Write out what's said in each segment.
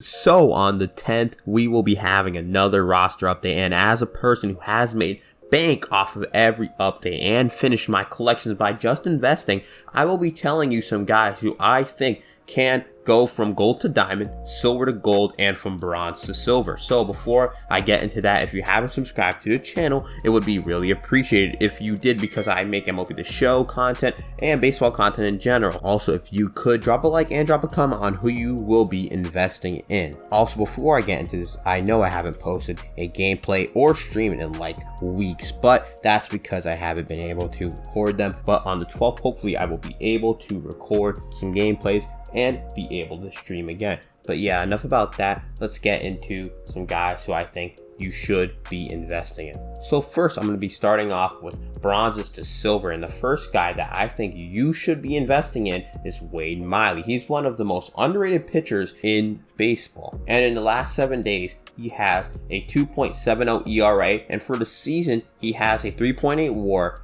So on the 10th, we will be having another roster update, and as a person who has made bank off of every update and finished my collections by just investing, I will be telling you some guys who I think can go from gold to diamond, silver to gold, and from bronze to silver. So before I get into that, if you haven't subscribed to the channel, it would be really appreciated if you did, because I make MLB The Show content and baseball content in general. Also, if you could drop a like and drop a comment on who you will be investing in. Also, before I get into this, I know I haven't posted a gameplay or stream in like weeks, but that's because I haven't been able to record them. But on the 12th, hopefully I will be able to record some gameplays and be able to stream again. But yeah, enough about that. Let's get into some guys who I think you should be investing in. So first, I'm going to be starting off with bronzes to silver, and the first guy that I think you should be investing in is Wade Miley. He's one of the most underrated pitchers in baseball, and in the last 7 days, he has a 2.70 ERA, and for the season, he has a 3.8 WAR,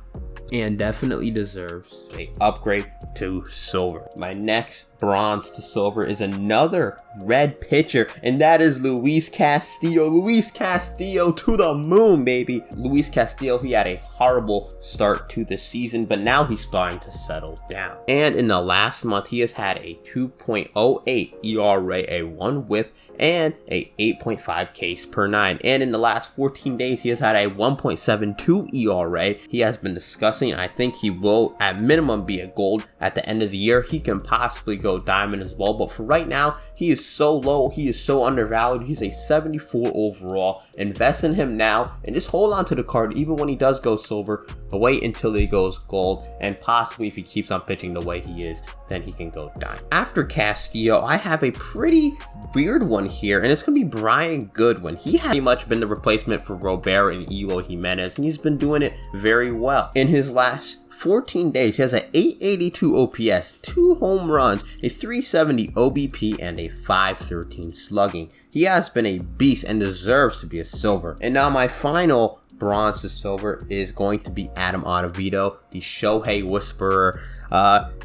and definitely deserves an upgrade to silver. My next bronze to silver is another red pitcher, and that is Luis Castillo. Luis Castillo to the moon, baby. Luis Castillo, he had a horrible start to the season, but now he's starting to settle down. And in the last month, he has had a 2.08 ERA, a 1 whip, and a 8.5 Ks per 9. And in the last 14 days, he has had a 1.72 ERA. He has been discussing, I think he will at minimum be a gold at the end of the year. He can possibly go diamond as well, but for right now, he is so low, he is so undervalued. He's a 74 overall. Invest in him now and just hold on to the card even when he does go silver, but wait until he goes gold, and possibly if he keeps on pitching the way he is, then he can go diamond. After Castillo, I have a pretty weird one here, and it's gonna be Brian Goodwin. He has pretty much been the replacement for Robert and Eloy Jimenez, and he's been doing it very well. In his last 14 days, he has an 882 OPS, 2 home runs, a 370 OBP, and a 513 slugging. He has been a beast and deserves to be a silver. And now my final bronze to silver is going to be Adam Ottavino, the Shohei Whisperer.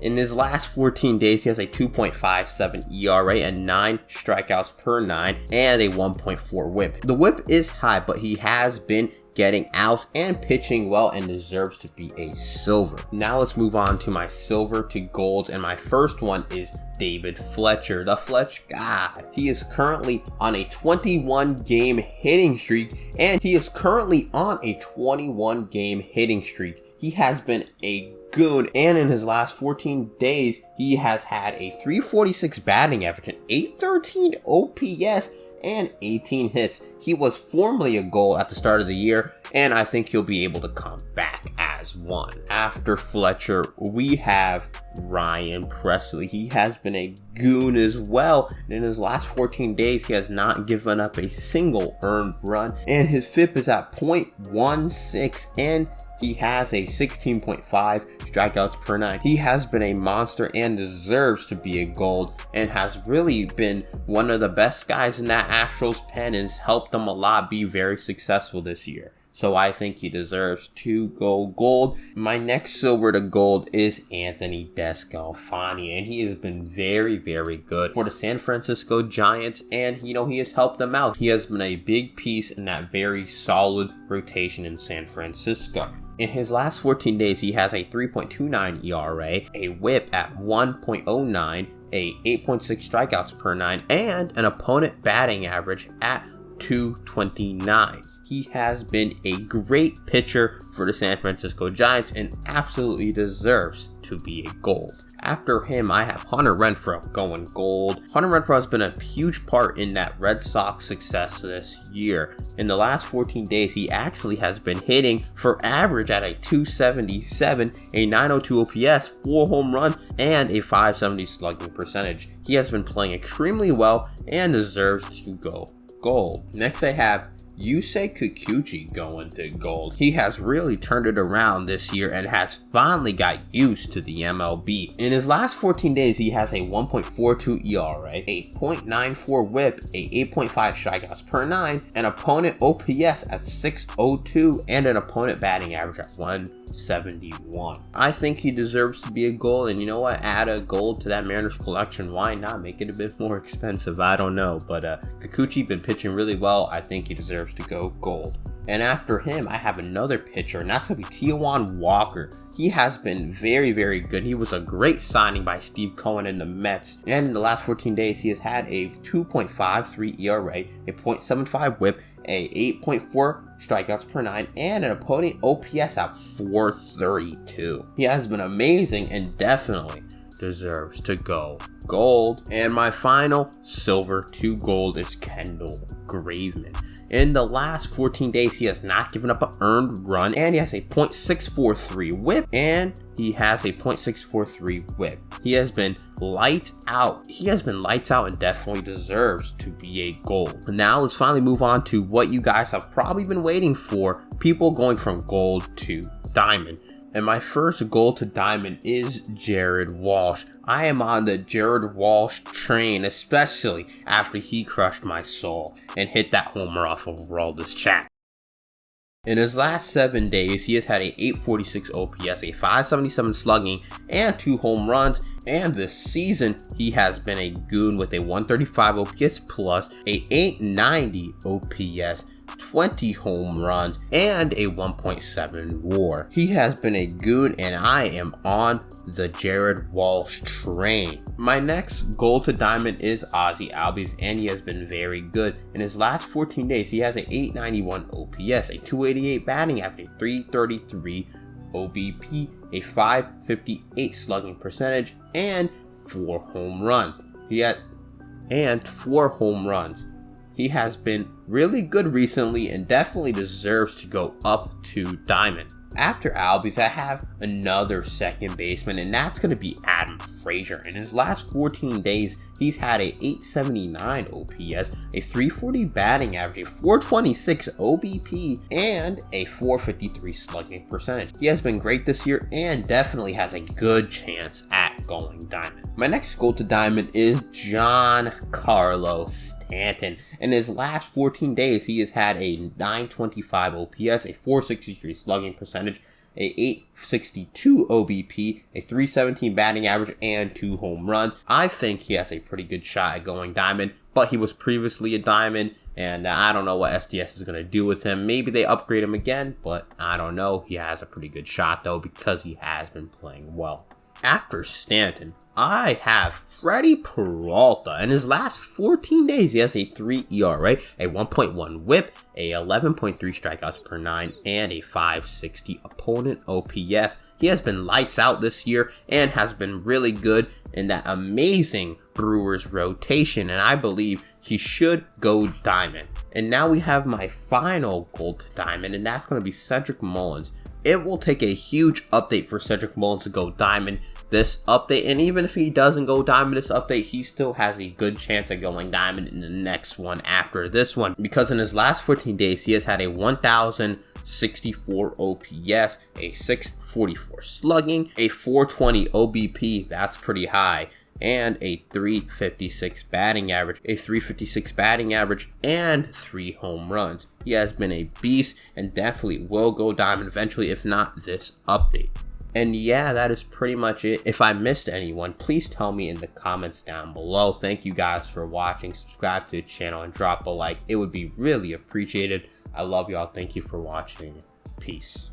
In his last 14 days, he has a 2.57 ERA and 9 strikeouts per 9 and a 1.4 whip. The whip is high, but he has been getting out and pitching well and deserves to be a silver. Now let's move on to my silver to gold, and my first one is David Fletcher, the Fletch God. He is currently on a 21 game hitting streak, and he is currently on a 21 game hitting streak. He has been a goon, and in his last 14 days, he has had a 346 batting average, an 813 OPS, and 18 hits. He was formerly a goal at the start of the year, and I think he'll be able to come back as one. After Fletcher, we have Ryan Presley. He has been a goon as well. In his last 14 days, he has not given up a single earned run, and his FIP is at 0.16, and he has a 16.5 strikeouts per 9. He has been a monster and deserves to be a gold, and has really been one of the best guys in that Astros pen and has helped them a lot be very successful this year. So I think he deserves to go gold. My next silver to gold is Anthony Descalfani, and he has been very, very good for the San Francisco Giants, and he has helped them out. He has been a big piece in that very solid rotation in San Francisco. In his last 14 days, he has a 3.29 ERA, a whip at 1.09, a 8.6 strikeouts per 9, and an opponent batting average at 229. He has been a great pitcher for the San Francisco Giants and absolutely deserves to be a gold. After him, I have Hunter Renfroe going gold. Hunter Renfroe has been a huge part in that Red Sox success this year. In the last 14 days, he actually has been hitting for average at a 277, a 902 OPS, 4 home runs, and a 570 slugging percentage. He has been playing extremely well and deserves to go gold. Next, I have Yusei Kikuchi going to gold. He has really turned it around this year and has finally got used to the MLB. In his last 14 days, he has a 1.42 ERA, a 0.94 whip, a 8.5 strikeouts per 9, an opponent OPS at 602, and an opponent batting average at 1 .71. I think he deserves to be a gold, and you know what? Add a gold to that Mariners collection. Why not? Make it a bit more expensive. I don't know, but Kikuchi been pitching really well. I think he deserves to go gold. And after him, I have another pitcher, and that's going to be Tijuan Walker. He has been very, very good. He was a great signing by Steve Cohen in the Mets. And in the last 14 days, he has had a 2.53 ERA, a .75 whip, a 8.4 strikeouts per 9, and an opponent OPS at 432. He has been amazing and definitely deserves to go gold. And my final silver to gold is Kendall Graveman. In the last 14 days, he has not given up an earned run, and he has a .643 whip, and he has a .643 whip. He has been lights out. He has been lights out and definitely deserves to be a gold. Now let's finally move on to what you guys have probably been waiting for, people going from gold to diamond. And my first gold to diamond is Jared Walsh. I am on the Jared Walsh train, especially after he crushed my soul and hit that homer off of Aroldis Chapman. In his last 7 days, he has had a .846 OPS, a .577 slugging, and 2 home runs. And this season, he has been a goon with a .135 OPS plus, a .890 OPS, 20 home runs, and a 1.7 WAR. He has been a goon, and I am on the Jared Walsh train. My next gold to diamond is Ozzy Albies, and he has been very good. In his last 14 days, he has a .891 OPS, a .288 batting average, a .333 OBP, a .558 slugging percentage, and 4 home runs. He has been really good recently and definitely deserves to go up to diamond. After Albies, I have another second baseman, and that's going to be Adam Frazier. In his last 14 days, he's had a .879 OPS, a .340 batting average, a .426 OBP, and a .453 slugging percentage. He has been great this year and definitely has a good chance at going diamond. My next gold to diamond is Giancarlo Stanton. In his last 14 days, he has had a .925 OPS, a .463 slugging percentage, a .862 OBP, a .317 batting average, and 2 home runs. I think he has a pretty good shot at going diamond, but he was previously a diamond, and I don't know what SDS is going to do with him. Maybe they upgrade him again, but I don't know. He has a pretty good shot, though, because he has been playing well. After Stanton, I have Freddie Peralta. In his last 14 days, he has a 3 ERA, a 1.1 whip, a 11.3 strikeouts per 9, and a .560 opponent OPS. He has been lights out this year and has been really good in that amazing Brewers rotation, and I believe he should go diamond. And now we have my final gold to diamond, and that's going to be Cedric Mullins. It will take a huge update for Cedric Mullins to go diamond this update, and even if he doesn't go diamond this update, he still has a good chance at going diamond in the next one after this one, because in his last 14 days, he has had a 1,064 OPS, a 644 slugging, a 420 OBP, that's pretty high, and a .356 batting average, and 3 home runs. He has been a beast and definitely will go diamond eventually, if not this update. And yeah, that is pretty much it. If I missed anyone, please tell me in the comments down below. Thank you guys for watching. Subscribe to the channel and drop a like. It would be really appreciated. I love y'all. Thank you for watching. Peace.